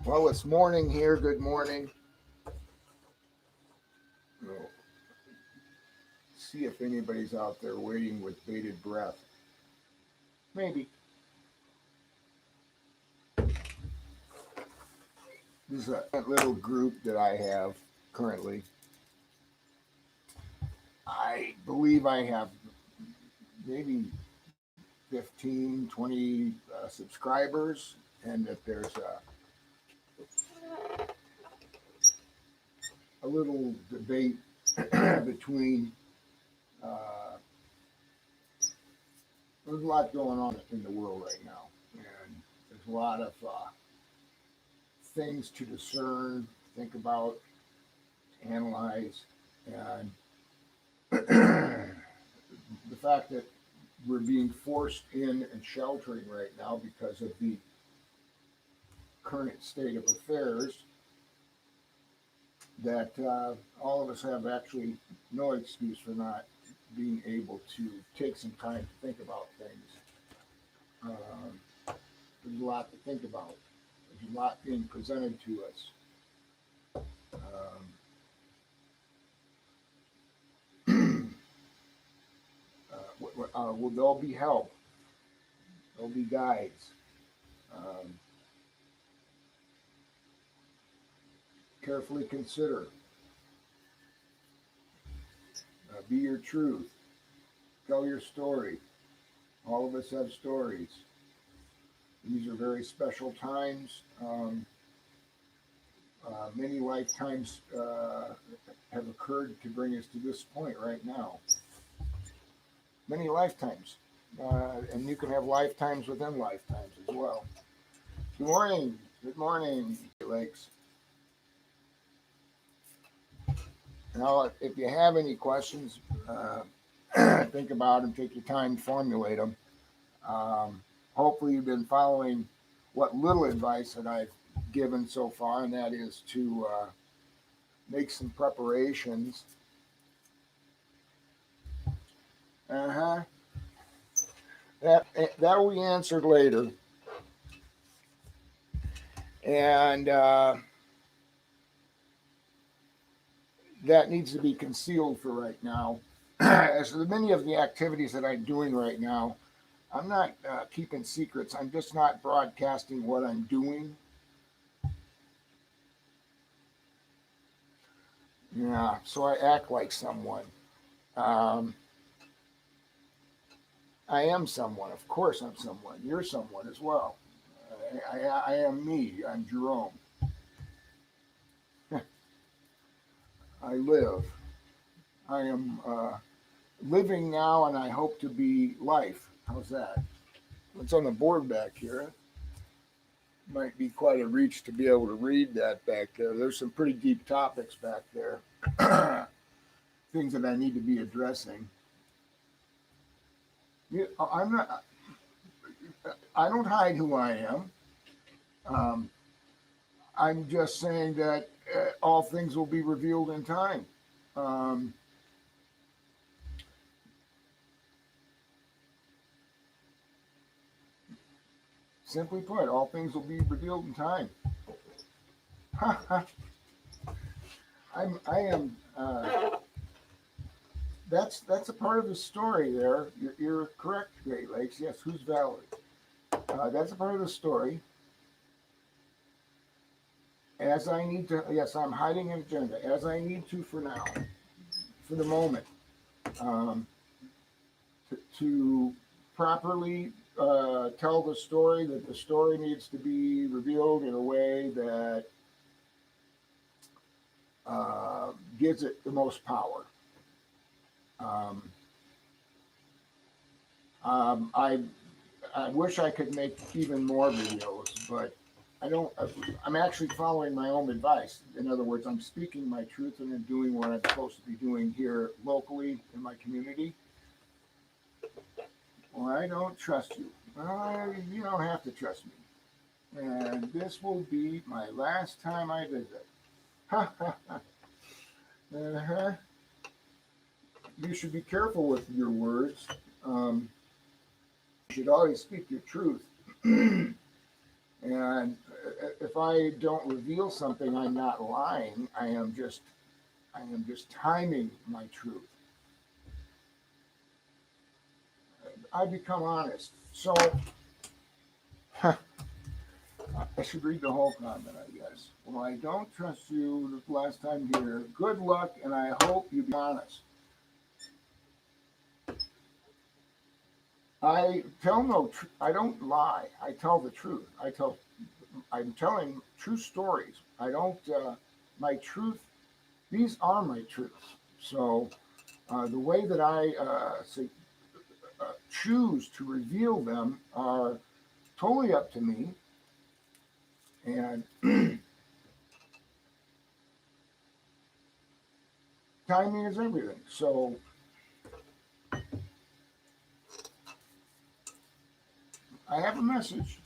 Well, it's morning here. Good morning. We'll see if anybody's out there waiting with bated breath. Maybe. This is a little group that I have currently. I believe I have maybe 15, 20 subscribers, and that there's a little debate between. Uh, there's a lot going on in the world right now, and there's a lot of things to discern, think about, analyze, and the fact that we're being forced in and sheltering right now because of the current state of affairs, that all of us have actually no excuse for not being able to take some time to think about things. Um, there's a lot to think about. There's a lot being presented to us. Will there be help? There'll be guides. Um, Carefully consider. Be your truth. Tell your story. All of us have stories. These are very special times. Many lifetimes have occurred to bring us to this point right now. Many lifetimes. And you can have lifetimes within lifetimes as well. Good morning. Good morning, Lakes. Now, if you have any questions, think about them, take your time, formulate them. Hopefully, you've been following what little advice that I've given so far, and that is to make some preparations. Uh huh. That will be answered later, and that needs to be concealed for right now. As many of the activities that I'm doing right now, I'm not keeping secrets. I'm just not broadcasting what I'm doing. Yeah, so I act like someone. Um, I am someone. Of course, I'm someone. You're someone as well. I am me. I'm Jerome. I live. I am living now, and I hope to be life. How's that? What's on the board back here? Might be quite a reach to be able to read that back there. There's some pretty deep topics back there, things that I need to be addressing. I'm not. I don't hide who I am. Um, I'm just saying that all things will be revealed in time. Um, Simply put, all things will be revealed in time. I am. That's a part of the story. There, you're correct, Great Lakes. Yes, who's Valerie? That's a part of the story. As I need to, yes, I'm hiding an agenda. As I need to for now, for the moment, um, to properly tell the story. That the story needs to be revealed in a way that gives it the most power. Um, I wish I could make even more videos, but I don't. I'm actually following my own advice. In other words, I'm speaking my truth and I'm doing what I'm supposed to be doing here locally in my community. Well, I don't trust you. Well, you don't have to trust me. And this will be my last time I visit. uh-huh. You should be careful with your words. You should always speak your truth. And if I don't reveal something, I'm not lying. I am just timing my truth. I become honest. So I should read the whole comment, I guess. Well, I don't trust you the last time here. Good luck, and I hope you be honest. I don't lie. I tell the truth. I'm telling true stories. I don't, my truth, these are my truths. So the way that I choose to reveal them are totally up to me. And timing is everything. So I have a message.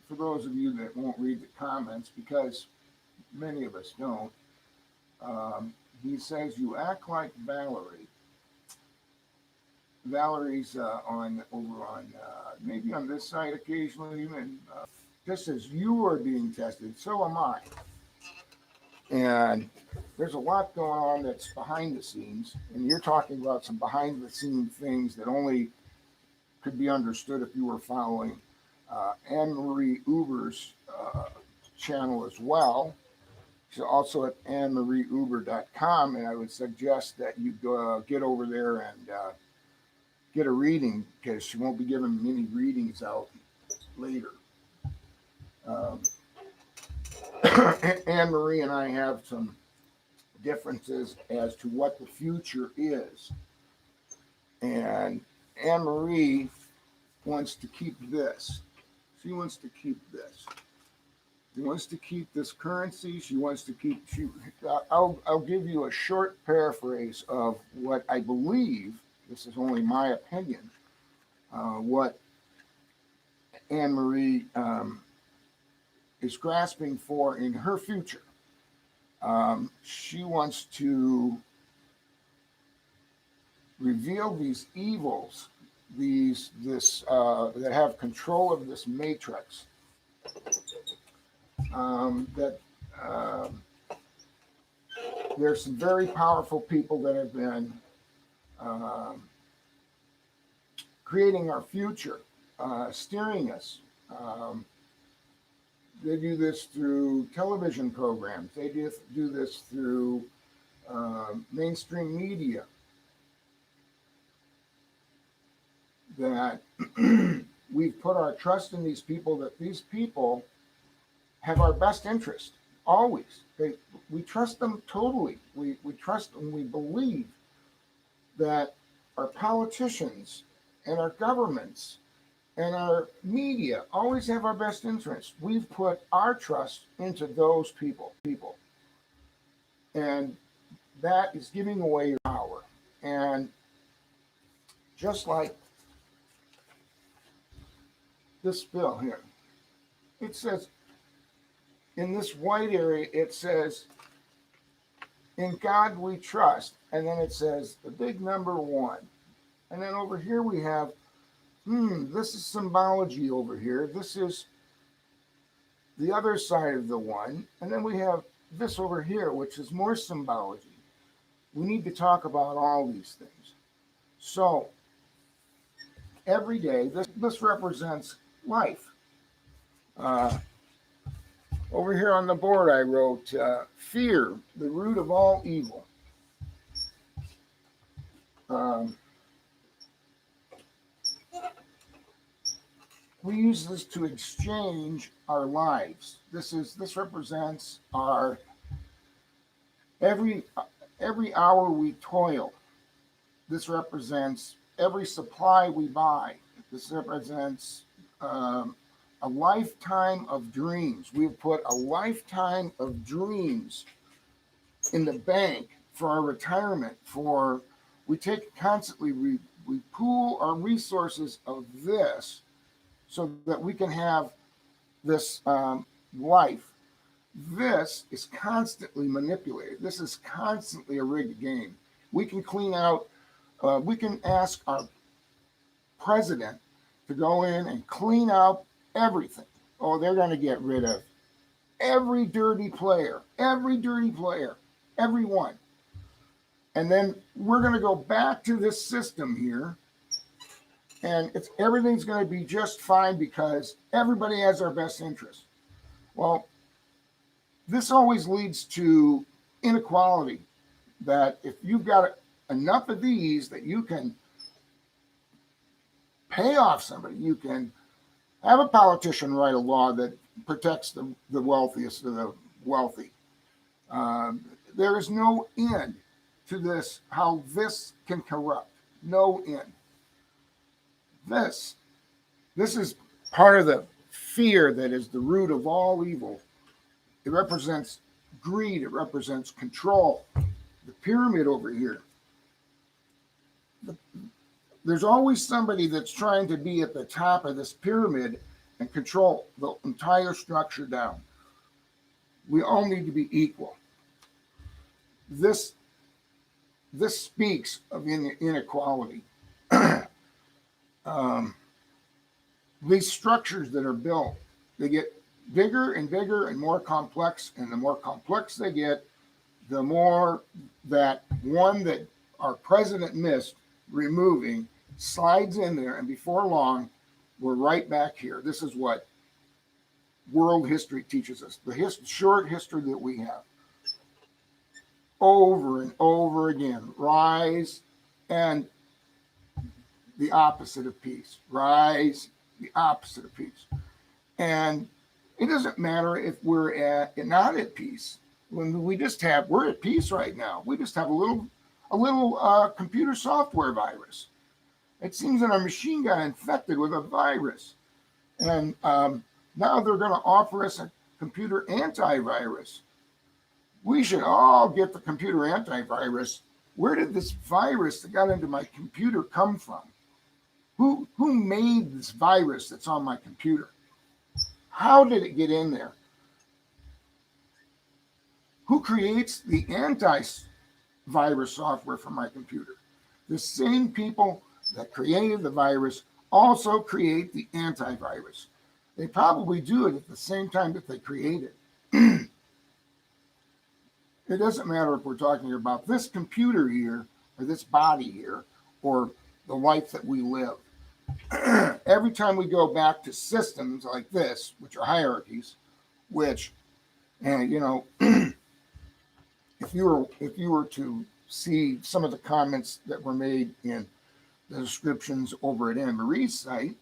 For those of you that won't read the comments, because many of us don't, he says, you act like Valerie. Valerie's on over on maybe on this side occasionally, and just as you are being tested, so am I. And there's a lot going on that's behind the scenes, and you're talking about some behind the scene things that only could be understood if you were following Anne Marie Uber's channel as well. She's also at AnneMarieUber.com, and I would suggest that you go, get over there and get a reading, because she won't be giving many readings out later. Anne Marie and I have some differences as to what the future is. And Anne Marie wants to keep this. She wants to keep this. She wants to keep this currency. She wants to keep. I'll give you a short paraphrase of what I believe. This is only my opinion. What Anne Marie is grasping for in her future. She wants to reveal these evils, that have control of this matrix. There's some very powerful people that have been creating our future, steering us. They do this through television programs. They do this through mainstream media. That we've put our trust in these people, that these people have our best interest, always. We trust them totally. We trust and we believe that our politicians and our governments and our media always have our best interest. We've put our trust into those people. And that is giving away your power. And just like this bill here, it says, in this white area, it says, in God we trust. And then it says the big number 1. And then over here we have, this is symbology over here. This is the other side of the 1. And then we have this over here, which is more symbology. We need to talk about all these things. So every day, this represents life. Over here on the board, I wrote, fear, the root of all evil. We use this to exchange our lives. This represents our every hour we toil. This represents every supply we buy. This represents a lifetime of dreams. We've put a lifetime of dreams in the bank for our retirement. We take constantly, we pool our resources of this so that we can have this life, this is constantly manipulated. This is constantly a rigged game. We can clean out, we can ask our president to go in and clean out everything. Oh, they're going to get rid of every dirty player, every one. And then we're going to go back to this system here, and everything's going to be just fine because everybody has our best interest. Well, this always leads to inequality, that if you've got enough of these that you can pay off somebody, you can have a politician write a law that protects the wealthiest of the wealthy. There is no end to this, how this can corrupt. No end. This is part of the fear that is the root of all evil. It represents greed. It represents control. The pyramid over here. There's always somebody that's trying to be at the top of this pyramid and control the entire structure down. We all need to be equal. This speaks of inequality. These structures that are built, they get bigger and bigger and more complex, and the more complex they get, the more that one that our president missed removing slides in there, and before long, we're right back here. This is what world history teaches us, the short history that we have. Over and over again, rise and the opposite of peace. Rise, the opposite of peace. And it doesn't matter if we're not at peace. When we're at peace right now. We just have a little computer software virus. It seems that our machine got infected with a virus. And now they're going to offer us a computer antivirus. We should all get the computer antivirus. Where did this virus that got into my computer come from? Who made this virus that's on my computer? How did it get in there? Who creates the antivirus software for my computer? The same people that created the virus also create the antivirus. They probably do it at the same time that they create it. It doesn't matter if we're talking about this computer here, or this body here, or the life that we live. Every time we go back to systems like this, which are hierarchies, which, and if you were to see some of the comments that were made in the descriptions over at Anne Marie's site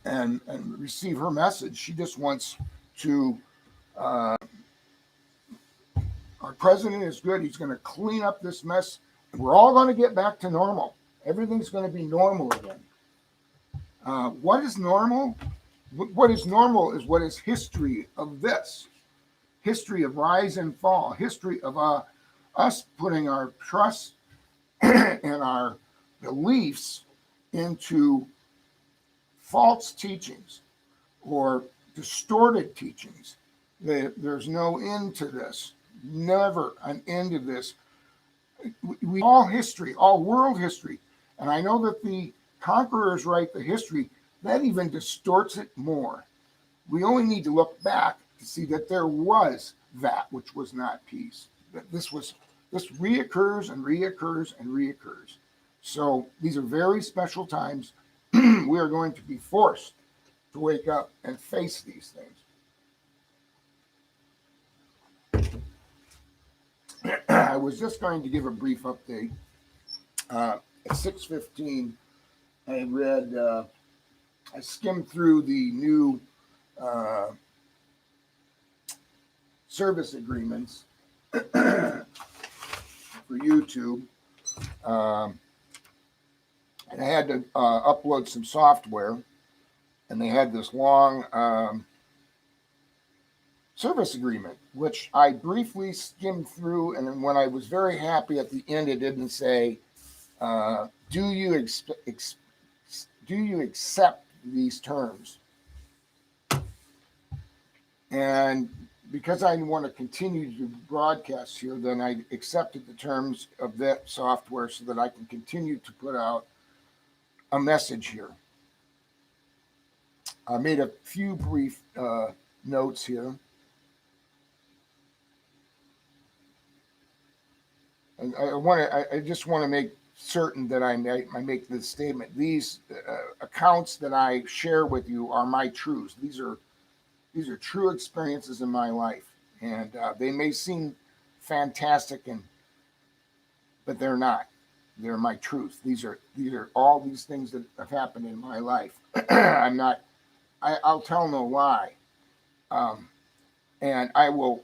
and receive her message, she just wants to. Our president is good. He's going to clean up this mess. And we're all going to get back to normal. Everything's going to be normal again. What is normal? What is normal is what is history of this. History of rise and fall. History of us putting our trust and our beliefs into false teachings or distorted teachings. There's no end to this. Never an end to this. We all history, all world history, and I know that the conquerors write the history that even distorts it more. We only need to look back to see that there was that which was not peace. That this reoccurs and reoccurs and reoccurs. So these are very special times. We are going to be forced to wake up and face these things. I was just going to give a brief update. At 6:15, I skimmed through the new service agreements for YouTube. And I had to upload some software, and they had this long service agreement, which I briefly skimmed through, and then when I was very happy at the end, it didn't say, do you accept these terms? And because I want to continue to broadcast here, then I accepted the terms of that software so that I can continue to put out a message here. I made a few brief notes here. And I just want to make certain that I make this statement. These accounts that I share with you are my truths. These are true experiences in my life, and they may seem fantastic, but they're not. They're my truth. These are all these things that have happened in my life. I'm not. I'll tell no lie, and I will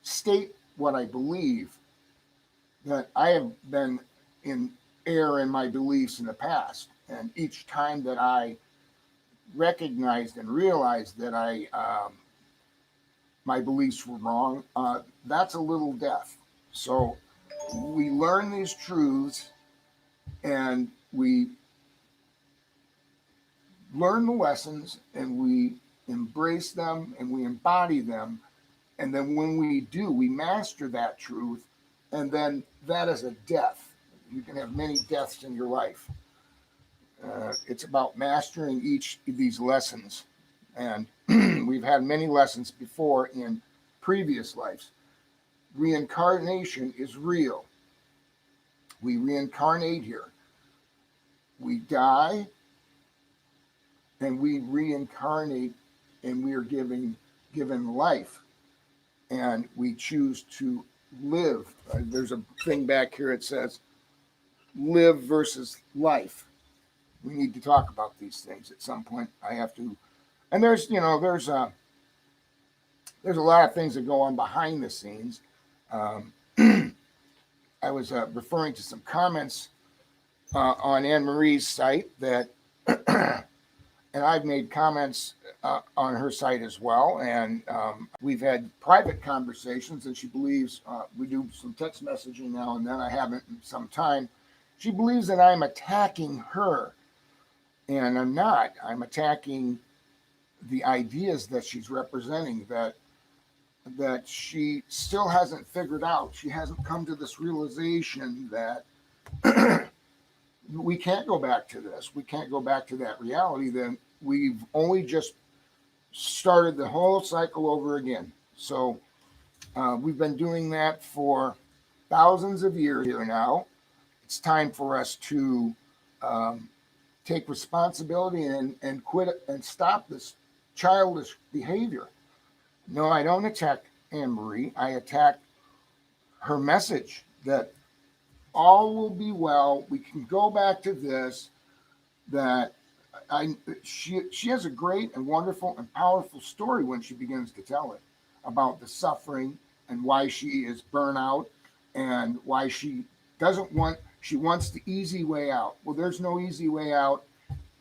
state what I believe. That I have been in error in my beliefs in the past, and each time that I recognized and realized that my beliefs were wrong, that's a little death. So we learn these truths, and we learn the lessons, and we embrace them, and we embody them. And then when we do, we master that truth, and then that is a death. You can have many deaths in your life. It's about mastering each of these lessons. And we've had many lessons before in previous lives. Reincarnation is real. We reincarnate here. We die, and we reincarnate, and we are given life. And we choose to live. There's a thing back here. It says live versus life. We need to talk about these things at some point. I have to, and there's a lot of things that go on behind the scenes. I was referring to some comments on Anne Marie's site that, and I've made comments on her site as well. And we've had private conversations, and she believes we do some text messaging now and then. I haven't in some time. She believes that I'm attacking her, and I'm not. I'm attacking the ideas that she's representing, that she still hasn't figured out. She hasn't come to this realization that we can't go back to this. We can't go back to that reality. Then we've only just started the whole cycle over again. So we've been doing that for thousands of years here now. It's time for us to take responsibility and quit and stop this childish behavior. No, I don't attack Anne Marie. I attack her message that all will be well. We can go back to this. That she has a great and wonderful and powerful story when she begins to tell it about the suffering and why she is burnout and why she wants the easy way out. Well, there's no easy way out.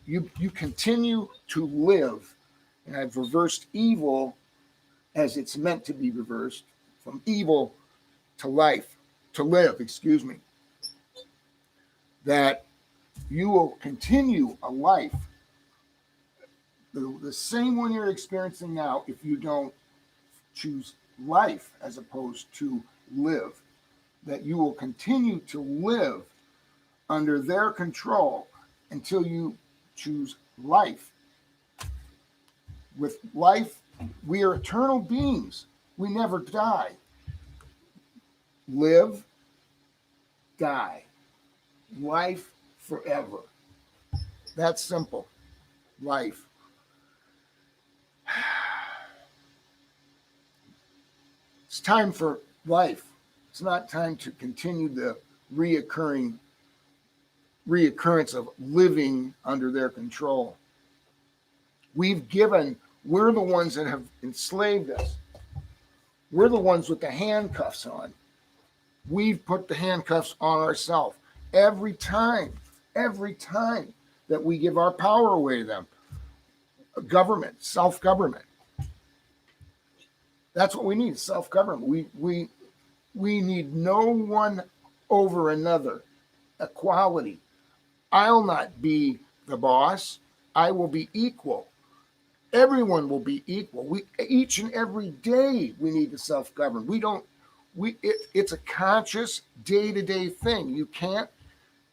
You continue to live, and I've reversed evil as it's meant to be reversed, from evil to life, to live, excuse me. That you will continue a life, the same one you're experiencing now, if you don't choose life as opposed to live. That you will continue to live under their control until you choose life. With life, we are eternal beings. We never die. Live, die. Life forever. That's simple. Life. It's time for life. It's not time to continue the reoccurrence of living under their control. We're the ones that have enslaved us. We're the ones with the handcuffs on. We've put the handcuffs on ourselves every time that we give our power away to them. Government, self-government. That's what we need, self-government. We need no one over another. Equality. I'll not be the boss. I will be equal. everyone will be equal. We each and every day we need to self-govern. It's a conscious day-to-day thing. You can't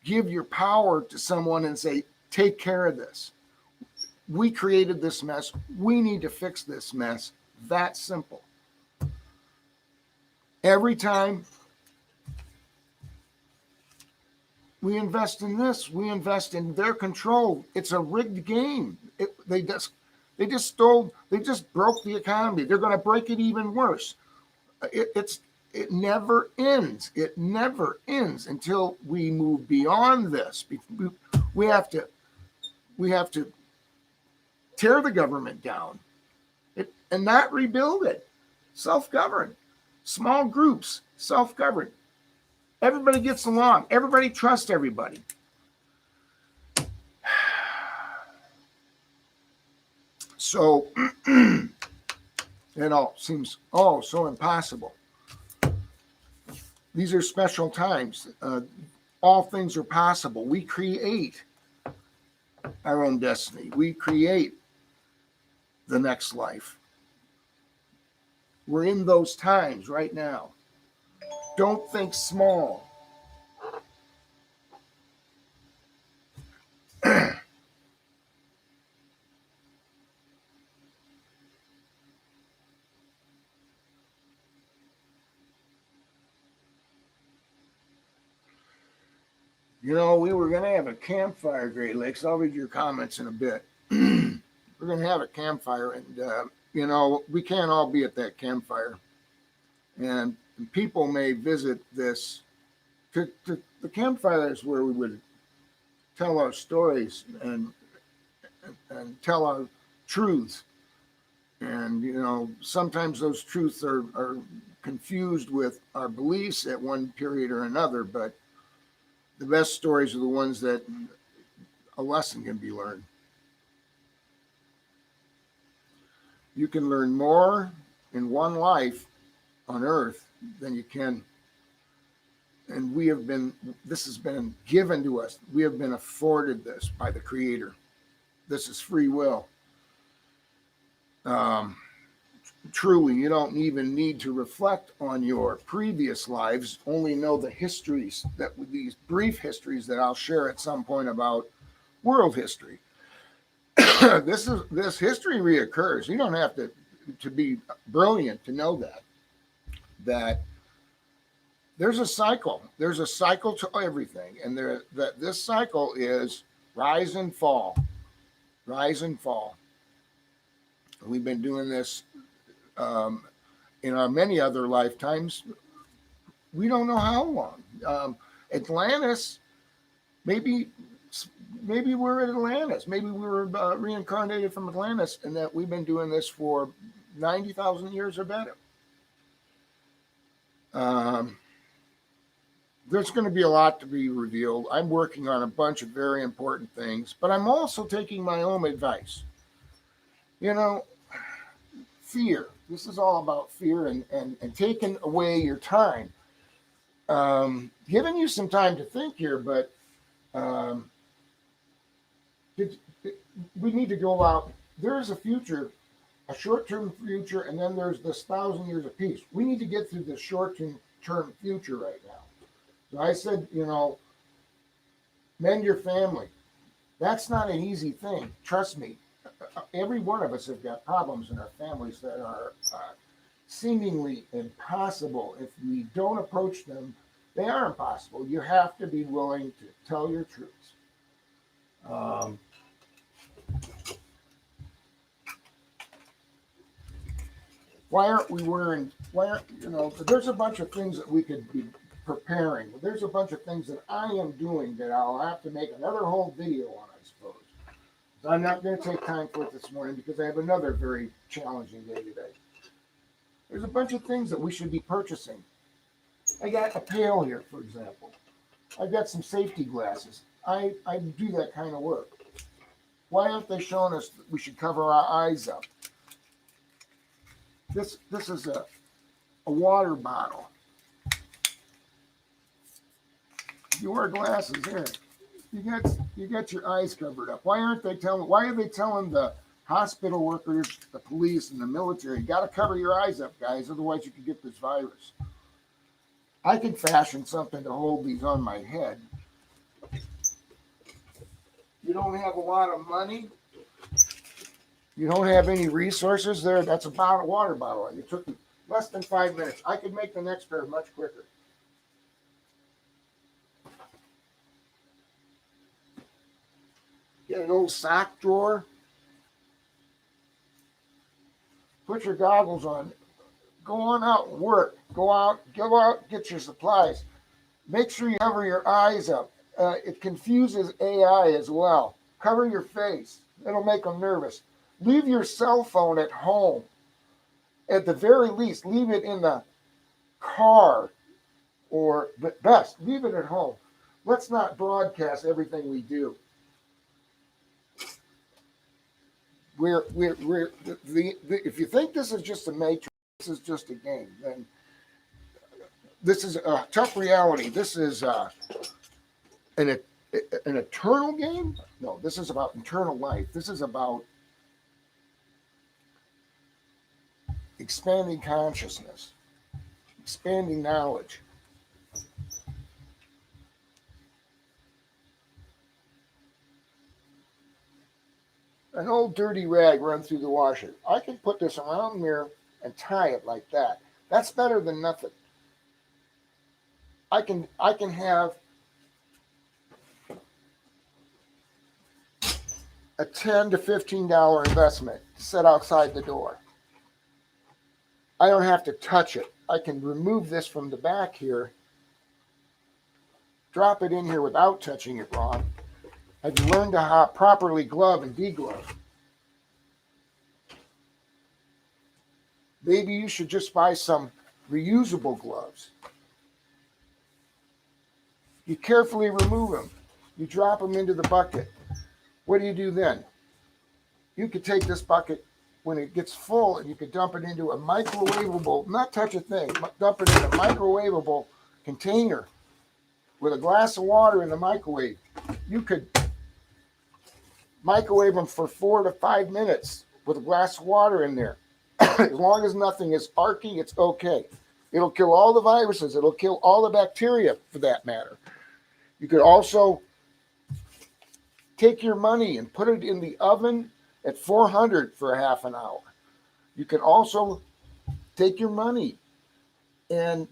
give your power to someone and say, take care of this. We created this mess. We need to fix this mess. That simple. Every time we invest in this, we invest in their control. It's a rigged game. They just broke the economy. They're going to break it even worse. It never ends. It never ends until we move beyond this. We have to tear the government down and not rebuild it. Self-govern. Small groups, self-govern. Everybody gets along. Everybody trusts everybody. So it all seems so impossible. These are special times. All things are possible. We create our own destiny. We create the next life. We're in those times right now. Don't think small. You know, we were going to have a campfire, Great Lakes. I'll read your comments in a bit. We're going to have a campfire, and, you know, we can't all be at that campfire. And people may visit this. The campfire is where we would tell our stories and tell our truths. And, you know, sometimes those truths are confused with our beliefs at one period or another, but the best stories are the ones that a lesson can be learned. You can learn more in one life on earth than you can. And this has been given to us. We have been afforded this by the Creator. This is free will. Truly, you don't even need to reflect on your previous lives, only know the histories, these brief histories that I'll share at some point about world history. This history reoccurs. You don't have to be brilliant to know that there's a cycle. There's a cycle to everything, and that this cycle is rise and fall, rise and fall. We've been doing this in our many other lifetimes. We don't know how long. Atlantis, maybe we're at Atlantis. Maybe we were reincarnated from Atlantis, and that we've been doing this for 90,000 years or better. There's going to be a lot to be revealed. I'm working on a bunch of very important things, but I'm also taking my own advice. You know, fear. This is all about fear and taking away your time. Giving you some time to think here, but we need to go out. There is a future, a short-term future, and then there's this 1,000 years of peace. We need to get through the short-term future right now. So I said, you know, mend your family. That's not an easy thing. Trust me. Every one of us have got problems in our families that are seemingly impossible. If we don't approach them, they are impossible. You have to be willing to tell your truths. There's a bunch of things that we could be preparing. There's a bunch of things that I am doing that I'll have to make another whole video on, I suppose. So I'm not going to take time for it this morning because I have another very challenging day today. There's a bunch of things that we should be purchasing. I got a pail here, for example. I've got some safety glasses. I do that kind of work. Why aren't they showing us that we should cover our eyes up? This is a water bottle. You wear glasses here. You got your eyes covered up. Why are they telling the hospital workers, the police, and the military. You got to cover your eyes up, guys, otherwise you can get this virus. I can fashion something to hold these on my head. You don't have a lot of money. You don't have any resources there. That's about a water bottle. It took less than 5 minutes. I could make the next pair much quicker. Get an old sock drawer. Put your goggles on. Go on out and work. Go out, get your supplies. Make sure you cover your eyes up. It confuses AI as well. Cover your face. It'll make them nervous. Leave your cell phone at home. At the very least, leave it in the car, or but best, leave it at home. Let's not broadcast everything we do. If you think this is just a matrix, this is just a game, then this is a tough reality. This is an eternal game? No, this is about eternal life. This is about expanding consciousness, expanding knowledge. An old dirty rag run through the washer. I can put this around the mirror and tie it like that. That's better than nothing. I can have a $10 to $15 investment to set outside the door. I don't have to touch it. I can remove this from the back here, drop it in here without touching it wrong. I've learned how to properly glove and deglove. Maybe you should just buy some reusable gloves. You carefully remove them. You drop them into the bucket. What do you do then? You could take this bucket when it gets full and you could dump it into a microwavable, not touch a thing, but dump it in a microwavable container with a glass of water in the microwave. You could microwave them for 4 to 5 minutes with a glass of water in there. As long as nothing is arcing, it's okay. It'll kill all the viruses. It'll kill all the bacteria, for that matter. You could also take your money and put it in the oven at 400 for a half an hour. You can also take your money and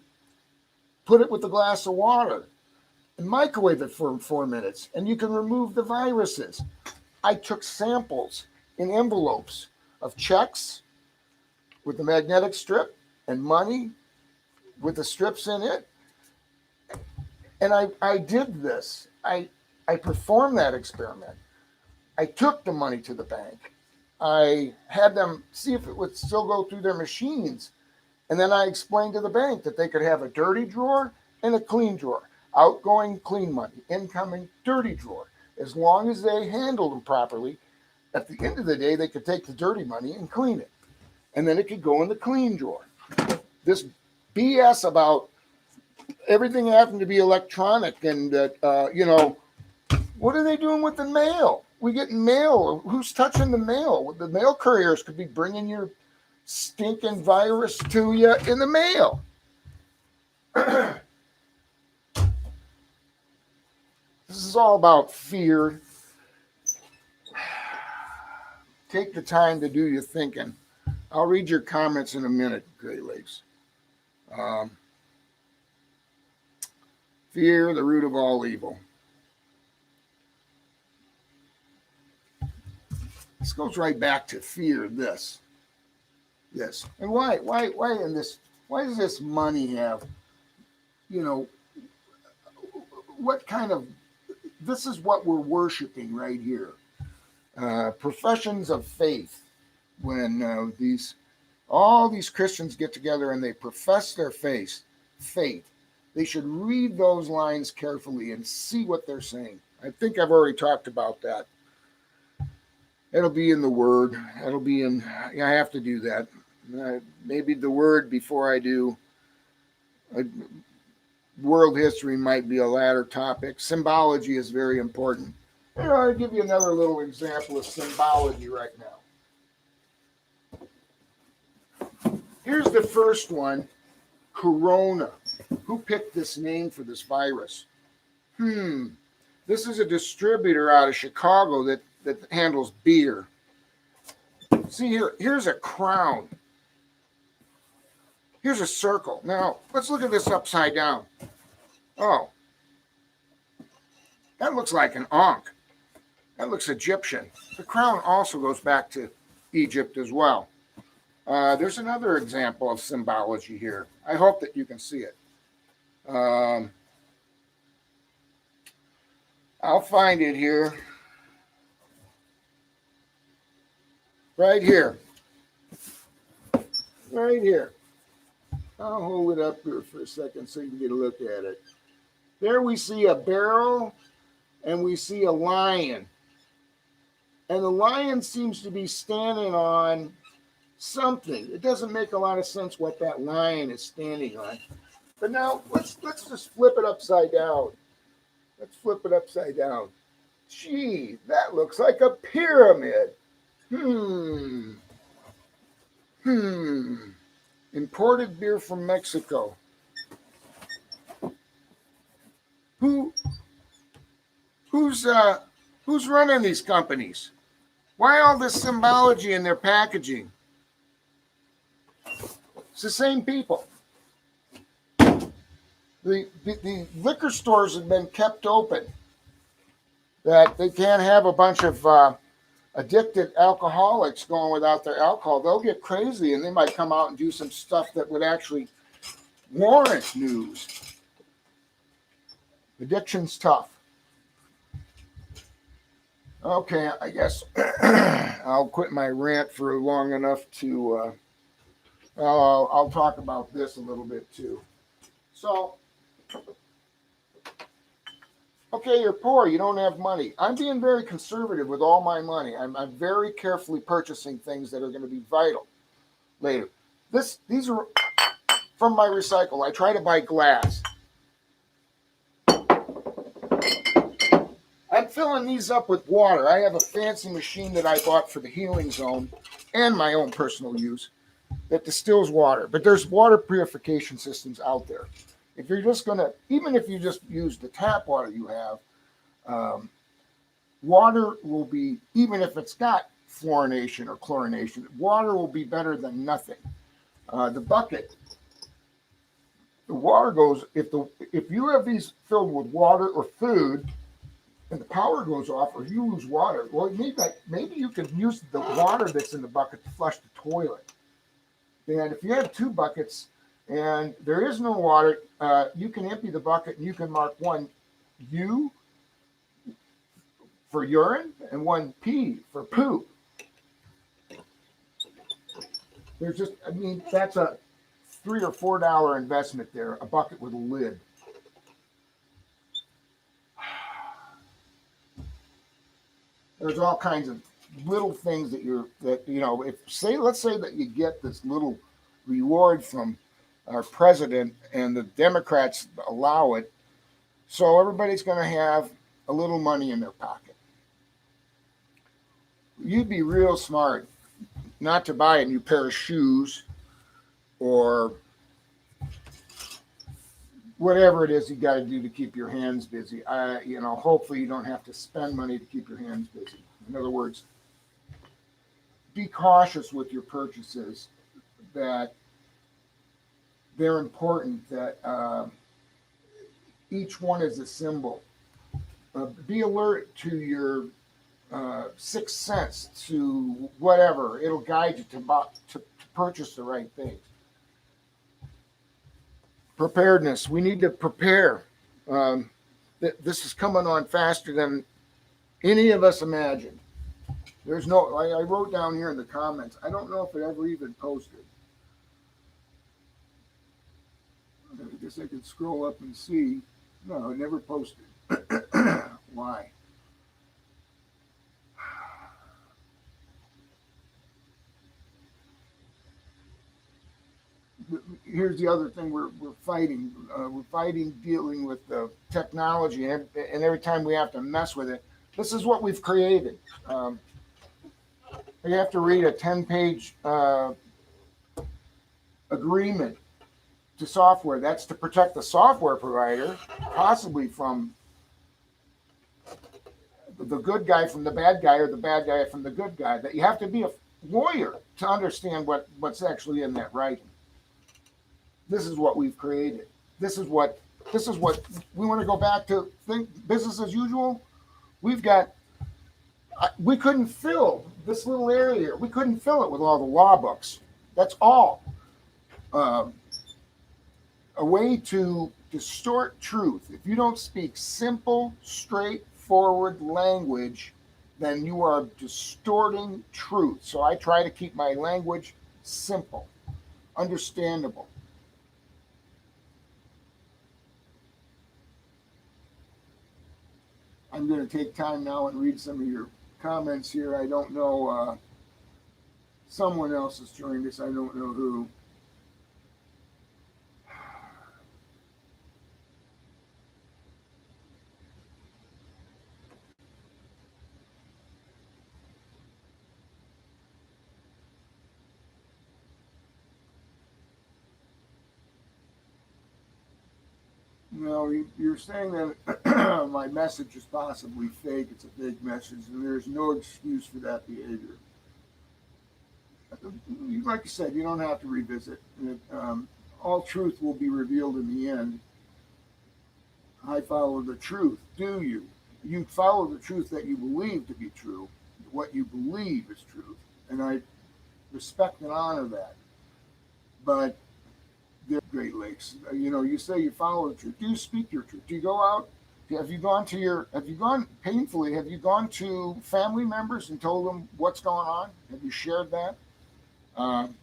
put it with a glass of water and microwave it for 4 minutes, and you can remove the viruses. I took samples in envelopes of checks with the magnetic strip and money with the strips in it. And I did this. I performed that experiment. I took the money to the bank. I had them see if it would still go through their machines. And then I explained to the bank that they could have a dirty drawer and a clean drawer. Outgoing, clean money. Incoming, dirty drawer. As long as they handled them properly, at the end of the day, they could take the dirty money and clean it. And then it could go in the clean drawer. This BS about everything having to be electronic and what are they doing with the mail? We get mail. Who's touching the mail? The mail couriers could be bringing your stinking virus to you in the mail. This is all about fear. Take the time to do your thinking. I'll read your comments in a minute, Great Lakes. Fear, the root of all evil. This goes right back to fear. This, and why in this? Why does this money have? What kind of? This is what we're worshiping right here. Professions of faith. When all these Christians get together and they profess their faith, they should read those lines carefully and see what they're saying. I think I've already talked about that. It'll be in the Word. It'll be in. I have to do that. Maybe the Word before I do. World history might be a latter topic. Symbology is very important. I'll give you another little example of symbology right now. Here's the first one, Corona. Who picked this name for this virus? This is a distributor out of Chicago that handles beer. See here, here's a crown. Here's a circle. Now, let's look at this upside down. Oh, that looks like an Ankh. That looks Egyptian. The crown also goes back to Egypt as well. There's another example of symbology here. I hope that you can see it. I'll find it here. Right here. Right here. I'll hold it up here for a second so you can get a look at it. There we see a barrel and we see a lion. And the lion seems to be standing on something. It doesn't make a lot of sense what that lion is standing on. But now let's just flip it upside down. Let's flip it upside down. Gee, that looks like a pyramid. Imported beer from Mexico. Who's running these companies? Why all this symbology in their packaging? It's the same people. The liquor stores have been kept open. That they can't have a bunch of addicted alcoholics going without their alcohol. They'll get crazy and they might come out and do some stuff that would actually warrant news. Addiction's tough. Okay, I guess I'll quit my rant for long enough to, I'll talk about this a little bit too. So, okay, you're poor, you don't have money. I'm being very conservative with all my money. I'm very carefully purchasing things that are going to be vital later. These are from my recycle. I try to buy glass. I'm filling these up with water. I have a fancy machine that I bought for the Healing Zone and my own personal use that distills water. But there's water purification systems out there. If you're just going to, even if you just use the tap water you have, water will be, even if it's got fluorination or chlorination, water will be better than nothing. The bucket, the water goes, if you have these filled with water or food, and the power goes off, or you lose water, well, maybe you could use the water that's in the bucket to flush the toilet. And if you have two buckets and there is no water, you can empty the bucket and you can mark one U for urine and one P for poop. There's just, that's a $3 or $4 investment there, a bucket with a lid. There's all kinds of little things let's say that you get this little reward from our president and the Democrats allow it. So everybody's going to have a little money in their pocket. You'd be real smart not to buy a new pair of shoes or whatever it is you got to do to keep your hands busy. Hopefully you don't have to spend money to keep your hands busy. In other words, be cautious with your purchases, that they're important, that each one is a symbol. Be alert to your sixth sense, to whatever. It'll guide you to purchase the right things. Preparedness. We need to prepare. This is coming on faster than any of us imagined. There's no, I wrote down here in the comments, I don't know if it ever even posted. I guess I could scroll up and see. No, it never posted. Why? Here's the other thing we're fighting. We're fighting dealing with the technology, and every time we have to mess with it, this is what we've created. You have to read a 10-page agreement to software. That's to protect the software provider, possibly from the good guy from the bad guy or the bad guy from the good guy. That you have to be a lawyer to understand what's actually in that writing. This is what we've created. This is what we want to go back to think business as usual. We've got we couldn't fill this little area. We couldn't fill it with all the law books. That's all. Um, a way to distort truth. If you don't speak simple, straightforward language, then you are distorting truth. So I try to keep my language simple, understandable. I'm going to take time now and read some of your comments here. I don't know. Someone else has joined us. I don't know who. No, you're saying that my message is possibly fake. It's a fake message, and there's no excuse for that behavior. Like you said, you don't have to revisit. All truth will be revealed in the end. I follow the truth. Do you? You follow the truth that you believe to be true. What you believe is truth, and I respect and honor that. But they're Great Lakes. You say you follow the truth. Do you speak your truth? Do you go out? Have you gone to have you gone painfully, have you gone to family members and told them what's going on? Have you shared that? Um,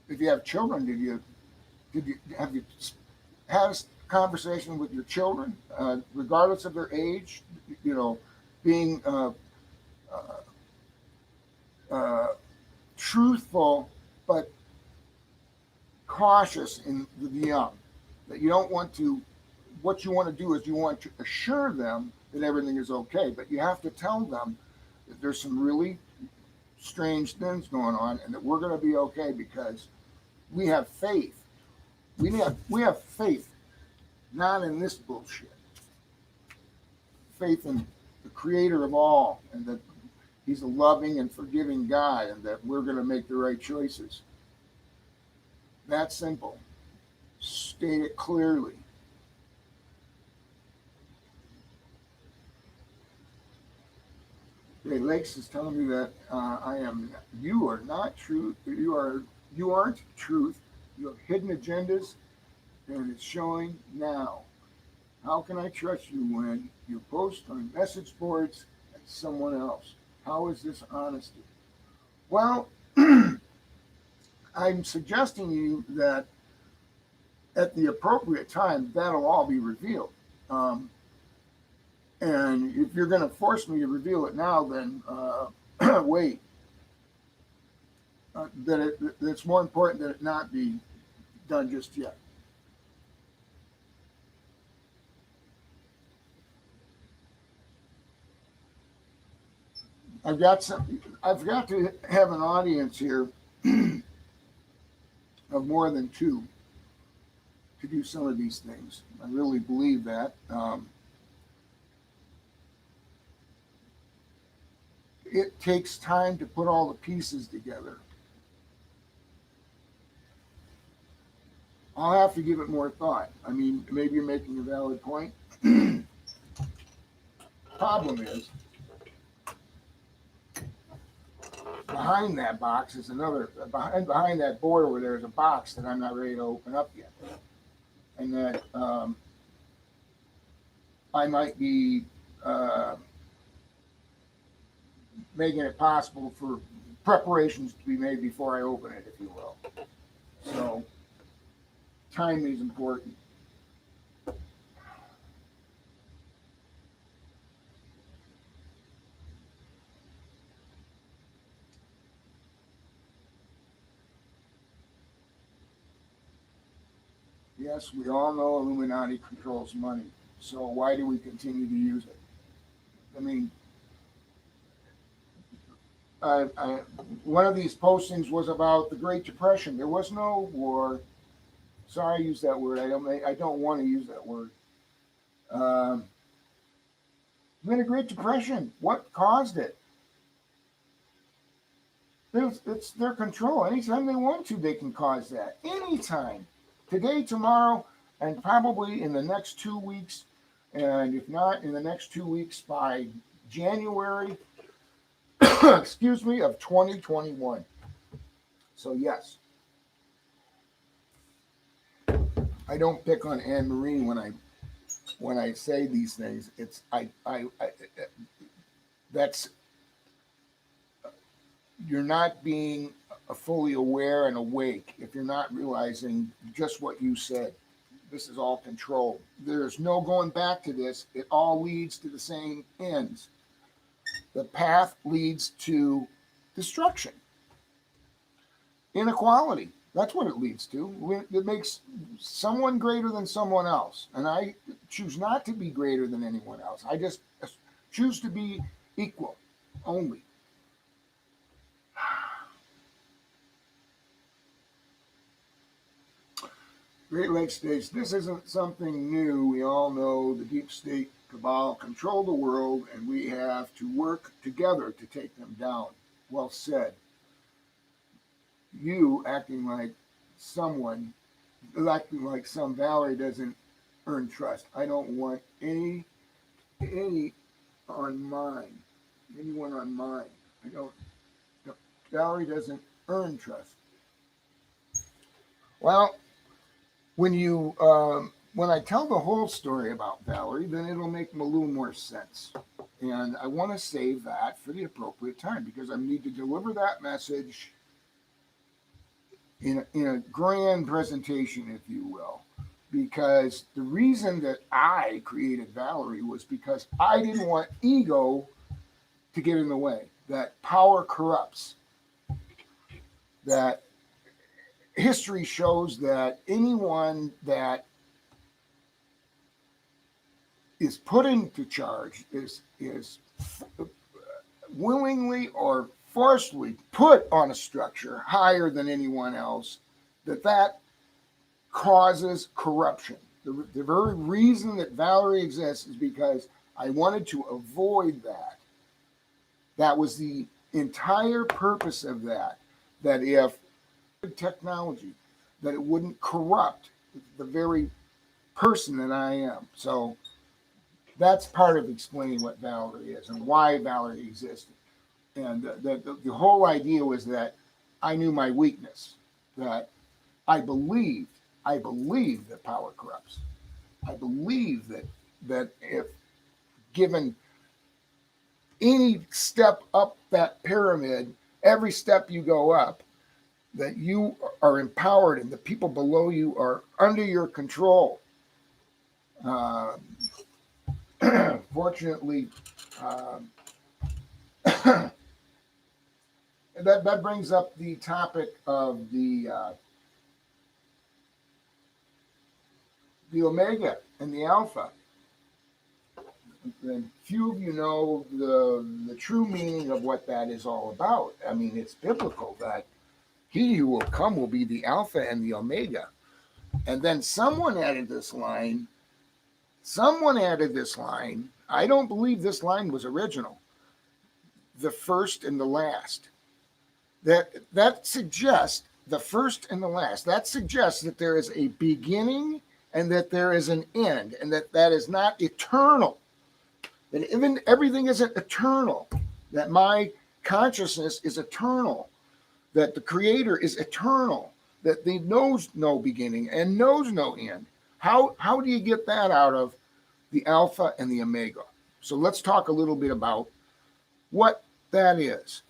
if you have children, have you had a conversation with your children, regardless of their age, being uh, truthful, but cautious in the young, that you don't want to, what you want to do is you want to assure them that everything is okay, but you have to tell them that there's some really strange things going on and that we're going to be okay because we have faith. We have faith, not in this bullshit. Faith in the creator of all, and that he's a loving and forgiving God, and that we're going to make the right choices. That simple. State it clearly. Great Lakes is telling me that you are not truth. You aren't truth. You have hidden agendas, and it's showing now. How can I trust you when you post on message boards at someone else? How is this honesty? Well, I'm suggesting you that at the appropriate time, that'll all be revealed. Um, and if you're going to force me to reveal it now, then wait. It's more important that it not be done just yet. I've got to have an audience here of more than two to do some of these things. I really believe that. It takes time to put all the pieces together. I'll have to give it more thought. I mean, maybe you're making a valid point. Problem is, behind that box is behind that board over there is a box that I'm not ready to open up yet, and that I might be making it possible for preparations to be made before I open it, if you will. So timing is important. Yes, we all know Illuminati controls money. So why do we continue to use it? I mean, one of these postings was about the Great Depression. There was no war. Sorry, I use that word. I don't want to use that word. Um, in the Great Depression, what caused it? It's their control. Anytime they want to, they can cause that. Anytime. Today, tomorrow, and probably in the next 2 weeks, and if not in the next 2 weeks, by January, excuse me, of 2021. So yes, I don't pick on Anne Marie when I say these things. It's I that's you're not being fully aware and awake if you're not realizing just what you said. This is all control. There's no going back to this. It all leads to the same ends. The path leads to destruction, inequality. That's what it leads to. It makes someone greater than someone else. And I choose not to be greater than anyone else. I just choose to be equal only. Great Lakes states, this isn't something new. We all know the deep state cabal control the world, and we have to work together to take them down. Well said. You acting like some Valerie doesn't earn trust. I don't want any on mine. Anyone on mine. I don't. Valerie doesn't earn trust. Well, when I tell the whole story about Valerie, then it'll make a little more sense. And I want to save that for the appropriate time because I need to deliver that message in a grand presentation, if you will. Because the reason that I created Valerie was because I didn't want ego to get in the way, that power corrupts, that history shows that anyone that is put into charge is willingly or forcefully put on a structure higher than anyone else, that causes corruption. The very reason that Valerie exists is because I wanted to avoid that. That was the entire purpose of that if technology, that it wouldn't corrupt the very person that I am. So that's part of explaining what Valerie is and why Valerie existed. And the whole idea was that I knew my weakness, that I believed that power corrupts. I believe that if given any step up that pyramid, every step you go up, that you are empowered and the people below you are under your control. Fortunately, that brings up the topic of the Omega and the Alpha. And few of you know the true meaning of what that is all about. I mean, it's biblical that he who will come will be the Alpha and the Omega. And then someone added this line. I don't believe this line was original. The first and the last. That suggests the first and the last. That suggests that there is a beginning and that there is an end, and that is not eternal. That even everything isn't eternal. That my consciousness is eternal. That the Creator is eternal. That He knows no beginning and knows no end. How do you get that out of the Alpha and the Omega? So let's talk a little bit about what that is.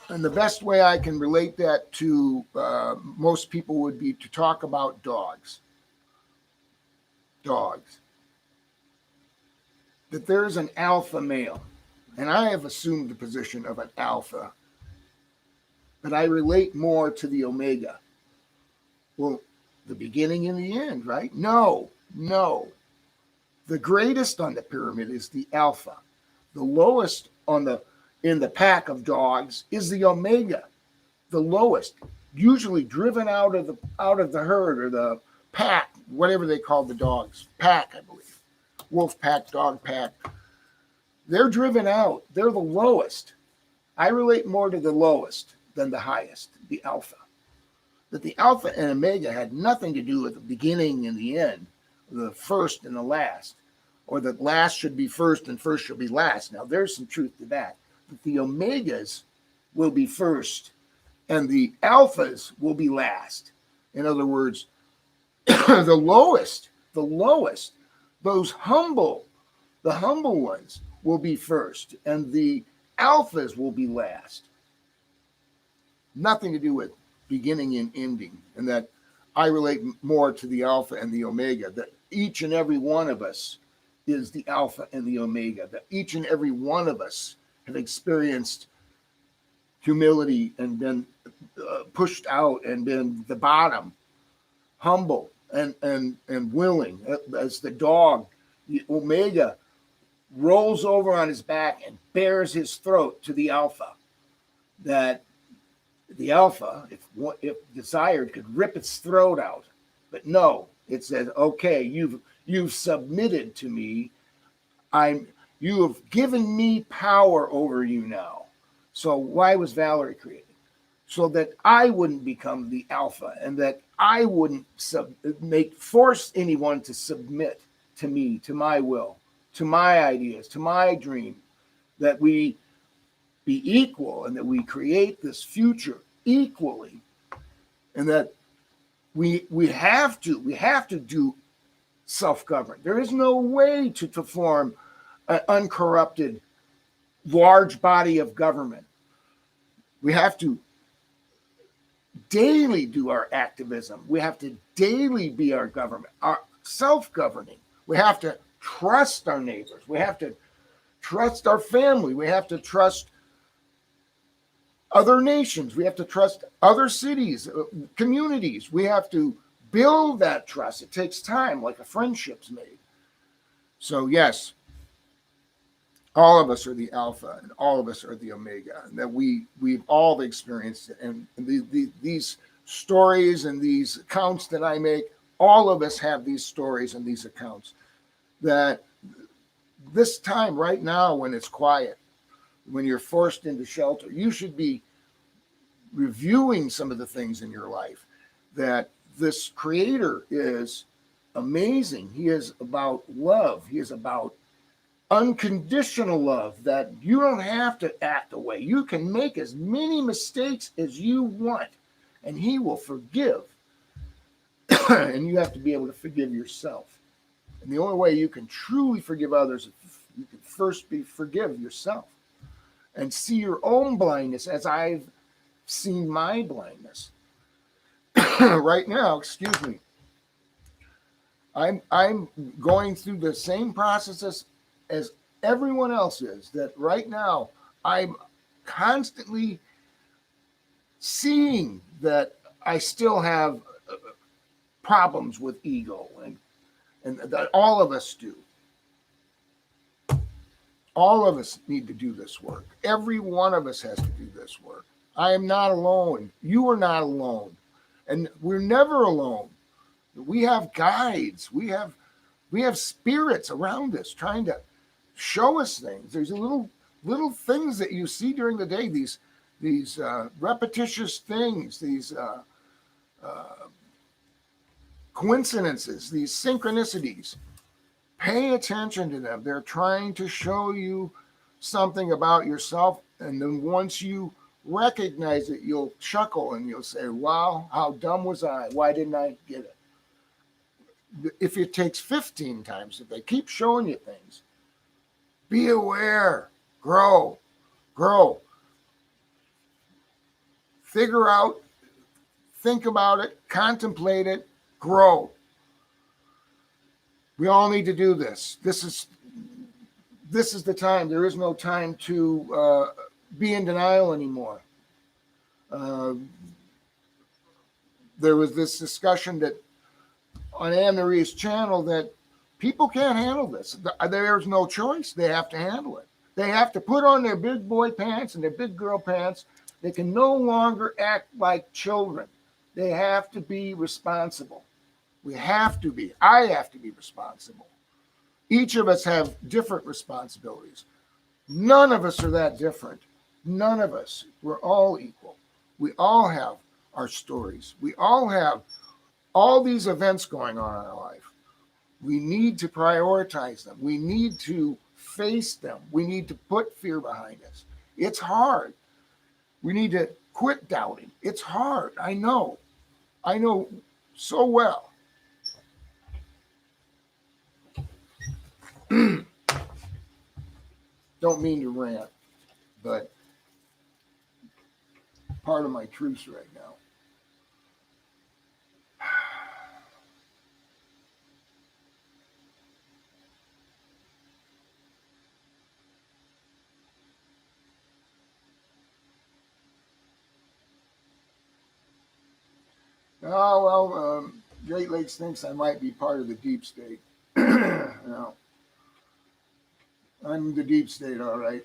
And the best way I can relate that to most people would be to talk about dogs. Dogs. That there is an alpha male, and I have assumed the position of an alpha, but I relate more to the Omega. Well, the beginning and the end, right? No. The greatest on the pyramid is the Alpha. The lowest on the in the pack of dogs is the omega, the lowest, usually driven out of the herd or the pack, whatever they call the dogs, pack, I believe, wolf pack, dog pack. They're driven out. They're the lowest. I relate more to the lowest than the highest, the alpha. That the alpha and omega had nothing to do with the beginning and the end, the first and the last, or that last should be first and first should be last. Now, there's some truth to that. But the omegas will be first and the alphas will be last. In other words, the lowest, those the humble ones will be first and the alphas will be last. Nothing to do with beginning and ending. And that I relate more to the alpha and the omega, that each and every one of us is the alpha and the omega, that each and every one of us have experienced humility and been pushed out and been the bottom, humble and willing. As the dog, the omega rolls over on his back and bares his throat to the alpha, that the alpha, if desired, could rip its throat out. But no, it says, okay, you've submitted to me. You have given me power over you now. So why was Valerie created? So that I wouldn't become the alpha and that I wouldn't force anyone to submit to me, to my will, to my ideas, to my dream, that we be equal and that we create this future equally, and that we have to do self-government. There is no way to form an uncorrupted large body of government. We have to daily do our activism. We have to daily be our government, our self-governing. We have to trust our neighbors. We have to trust our family. We have to trust other nations. We have to trust other cities, communities. We have to build that trust. It takes time, like a friendship's made. So yes, all of us are the alpha and all of us are the omega, and that we've all experienced it. And these stories and these accounts that I make, all of us have these stories and these accounts. That this time right now, when it's quiet, when you're forced into shelter, you should be reviewing some of the things in your life. That this creator is amazing. He is about love. He is about unconditional love, that you don't have to act away. You can make as many mistakes as you want and he will forgive. And you have to be able to forgive yourself. And the only way you can truly forgive others is you can first forgive yourself and see your own blindness as I've seen my blindness. Right now, excuse me, I'm going through the same processes as everyone else is. That right now I'm constantly seeing that I still have problems with ego, and that all of us do. All of us need to do this work. Every one of us has to do this work. I am not alone. You are not alone. And we're never alone. We have guides. We have spirits around us trying to show us things. There's little things that you see during the day, these repetitious things, these coincidences, these synchronicities. Pay attention to them. They're trying to show you something about yourself. And then once you recognize it, you'll chuckle and you'll say, wow, how dumb was I? Why didn't I get it? If it takes 15 times, if they keep showing you things, be aware, grow, figure out, think about it, contemplate it, grow. We all need to do this. This is the time. There is no time to be in denial anymore. There was this discussion that on Anne Marie's channel that people can't handle this. There's no choice. They have to handle it. They have to put on their big boy pants and their big girl pants. They can no longer act like children. They have to be responsible. We have to be. I have to be responsible. Each of us have different responsibilities. None of us are that different. None of us. We're all equal. We all have our stories. We all have all these events going on in our life. We need to prioritize them. We need to face them. We need to put fear behind us. It's hard. We need to quit doubting. It's hard. I know. I know so well. Don't mean to rant, but part of my truths right now. Oh, well, Great Lakes thinks I might be part of the deep state. No, I'm the deep state, all right.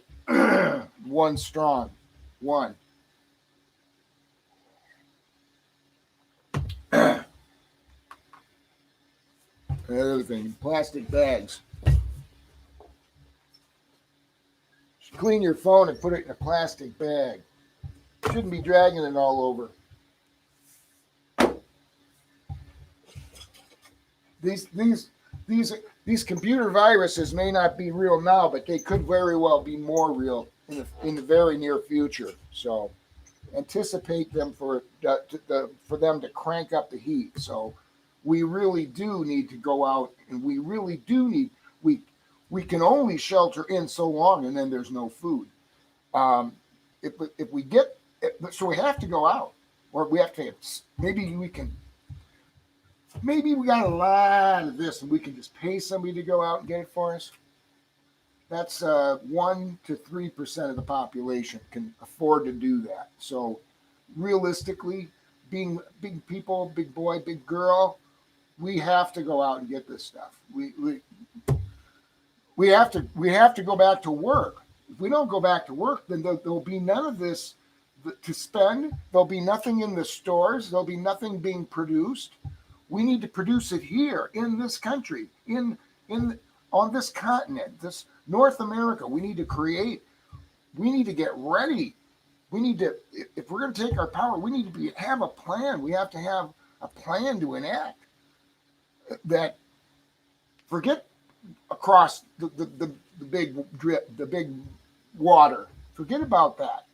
One strong. One. The other thing, plastic bags. Clean your phone and put it in a plastic bag. Shouldn't be dragging it all over. These computer viruses may not be real now, but they could very well be more real in the very near future. So anticipate them for them to crank up the heat. So we really do need to go out, and we really do need we can only shelter in so long, and then there's no food. If we get so we have to go out, or we have to maybe we got a lot of this, and we can just pay somebody to go out and get it for us. That's 1 to 3% of the population can afford to do that. So realistically, being big people, big boy, big girl, we have to go out and get this stuff. We have to go back to work. If we don't go back to work, then there'll be none of this to spend. There'll be nothing in the stores. There'll be nothing being produced. We need to produce it here in this country, on this continent, this North America. We need to create. We need to get ready. We need to, if we're going to take our power, we need to have a plan. We have to have a plan to enact that. Forget across the big drip, the big water. Forget about that.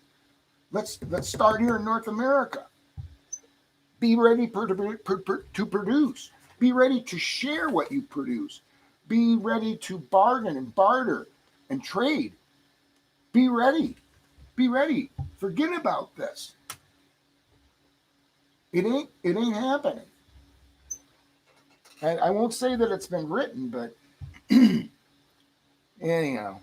Let's start here in North America. Be ready to produce. Be ready to share what you produce. Be ready to bargain and barter and trade. Be ready. Be ready. Forget about this. It ain't happening. And I won't say that it's been written, but anyhow.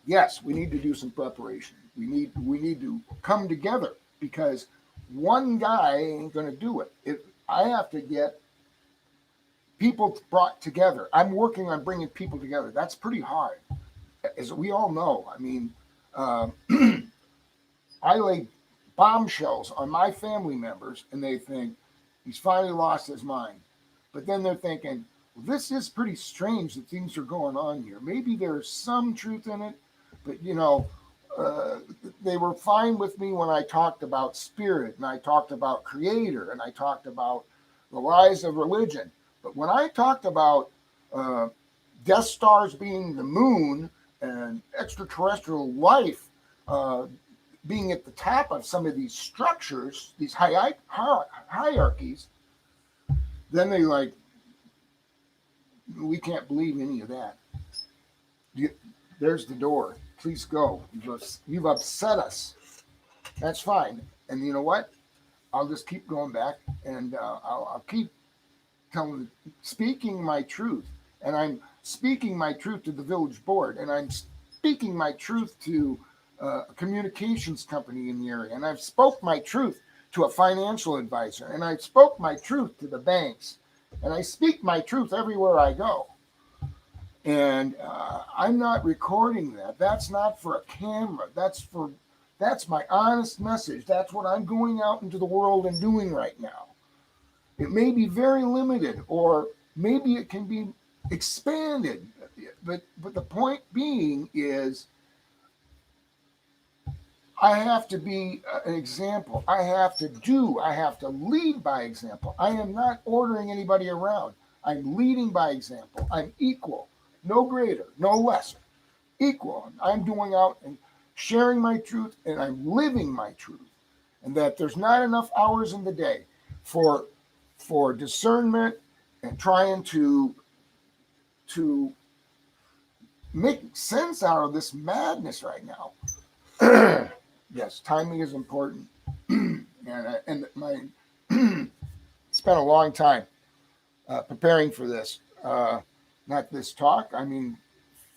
Yes, we need to do some preparation. We need to come together, because one guy ain't going to do it. I have to get people brought together. I'm working on bringing people together. That's pretty hard, as we all know. I mean, I lay bombshells on my family members, and they think he's finally lost his mind. But then they're thinking, well, this is pretty strange that things are going on here. Maybe there's some truth in it, but they were fine with me when I talked about spirit, and I talked about creator, and I talked about the lies of religion. But when I talked about Death Stars being the moon and extraterrestrial life being at the top of some of these structures, these hierarchies, then they we can't believe any of that. There's the door. Please go. You've upset us. That's fine. And you know what? I'll just keep going back, and I'll keep speaking my truth. And I'm speaking my truth to the village board, and I'm speaking my truth to a communications company in the area, and I've spoke my truth to a financial advisor, and I spoke my truth to the banks, and I speak my truth everywhere I go. And I'm not recording that. That's not for a camera. That's my honest message. That's what I'm going out into the world and doing right now. It may be very limited, or maybe it can be expanded. But the point being is, I have to be an example. I have to lead by example. I am not ordering anybody around. I'm leading by example. I'm equal, no greater, no lesser, equal. I'm doing out and sharing my truth, and I'm living my truth. And that there's not enough hours in the day for discernment and trying to make sense out of this madness right now. Yes, timing is important, and my spent a long time preparing for this. Not this talk. I mean,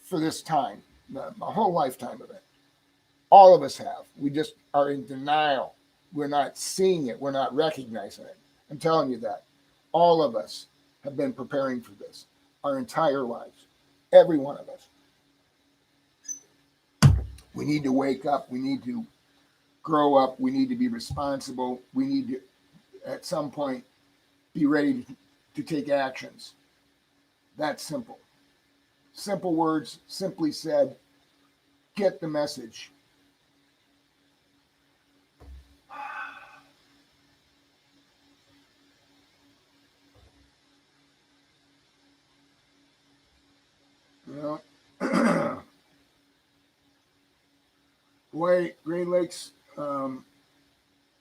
for this time, a whole lifetime of it. All of us have. We just are in denial. We're not seeing it. We're not recognizing it. I'm telling you that. All of us have been preparing for this our entire lives. Every one of us. We need to wake up. We need to grow up. We need to be responsible. We need to, at some point, be ready to take actions. That's simple. Simple words, simply said. Get the message. You know, boy, Great Lakes,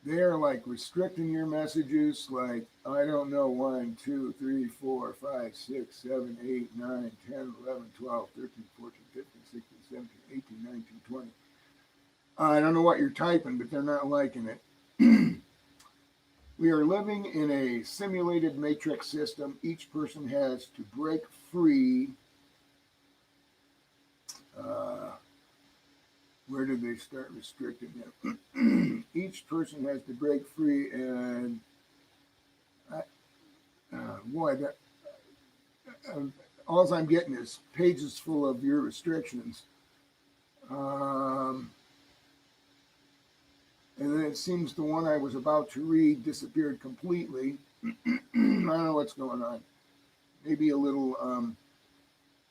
they're like restricting your messages, like, I don't know, 1, 2, 3, 4, 5, 6, 7, 8, 9, 10, 11, 12, 13, 14, 15, 16, 17, 18, 19, 20. I don't know what you're typing, but they're not liking it. We are living in a simulated matrix system. Each person has to break free. Where did they start restricting them? Each person has to break free, and boy, that all I'm getting is pages full of your restrictions. And then it seems the one I was about to read disappeared completely. I don't know what's going on. Maybe a little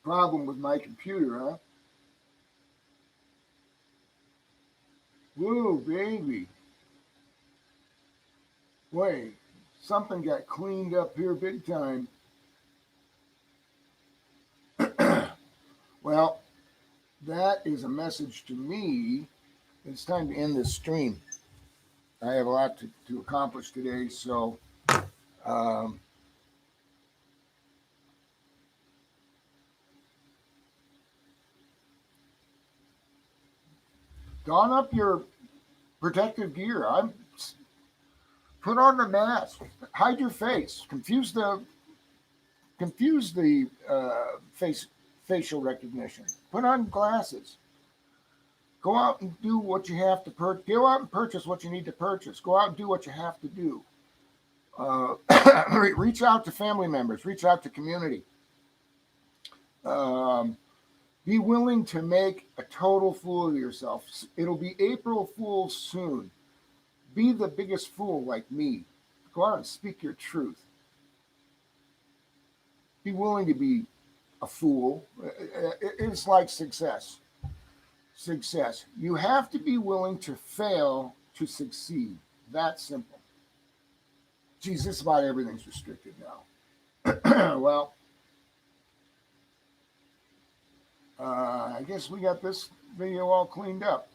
problem with my computer, huh? Whoa, baby. Wait, something got cleaned up here big time. Well, that is a message to me. It's time to end this stream. I have a lot to accomplish today, so don up your protective gear. Put on the mask. Hide your face. Confuse the facial recognition. Put on glasses. Go out and do what you have to purchase. Go out and purchase what you need to purchase. Go out and do what you have to do. Reach out to family members. Reach out to community. Be willing to make a total fool of yourself. It'll be April Fool's soon. Be the biggest fool like me. Go out and speak your truth. Be willing to be a fool. It's like success. Success. You have to be willing to fail to succeed. That simple. Geez, just about everything's restricted now. Well, I guess we got this video all cleaned up.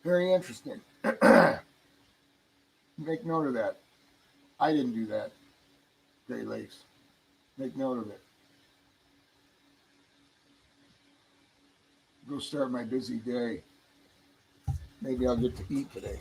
Very interesting. Make note of that. I didn't do that. Great Lakes. Make note of it. Go start my busy day. Maybe I'll get to eat today.